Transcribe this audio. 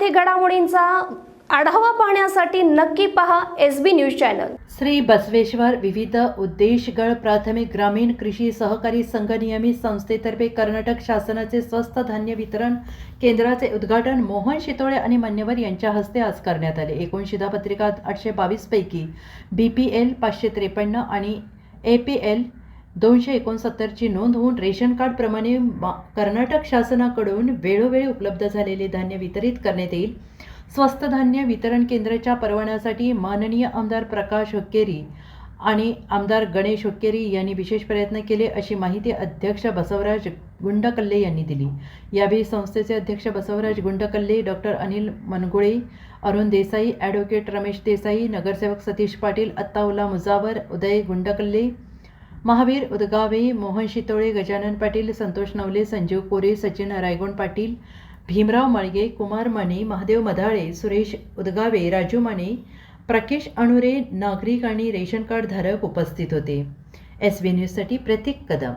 विदर्भातील घडामोडींचा आढावा पाहण्यासाठी नक्की पहा SB news channel. Shri Basaveshwar विविध उद्देशगळ प्राथमिक ग्रामीण कृषी सहकारी संघ नियमित संस्थेतर्फे कर्नाटक शासनाचे स्वस्त धान्य वितरण केंद्राचे उद्घाटन मोहन शितोळे आणि मान्यवर यांच्या हस्ते आज करण्यात आले। एकूण शिधापत्रिका 822 पैकी BPL 553 आणि APL 269 ची नोंद होऊन रेशन कार्ड प्रमाणे कर्नाटक शासनाकडून वेळोवेळी उपलब्ध झालेले धान्य वितरित करण्यात येईल। स्वस्त धान्य वितरण केंद्राच्या परवान्यासाठी माननीय आमदार प्रकाश हुक्केरी आणि आमदार गणेश हुक्केरी यांनी विशेष प्रयत्न केले अशी माहिती अध्यक्ष बसवराज गुंडकल्ले यांनी दिली। यावेळी संस्थेचे अध्यक्ष बसवराज गुंडकल्ले, डॉक्टर अनिल मनगुळे, अरुण देसाई, ॲडव्होकेट रमेश देसाई, नगरसेवक सतीश पाटील, अत्ताउल्ला मुजावर, उदय गुंडकल्ले, महावीर उदगावे, मोहन शितोळे, गजानन पाटील, संतोष नवले, संजीव कोरे, सचिन रायगोंड पाटील, भीमराव माळगे, कुमार माने, महादेव मधाळे, सुरेश उदगावे, राजू माने, प्रकेश अणुरे, नागरिक आणि रेशन कार्ड धारक उपस्थित होते। SB न्यूजसाठी प्रतीक कदम।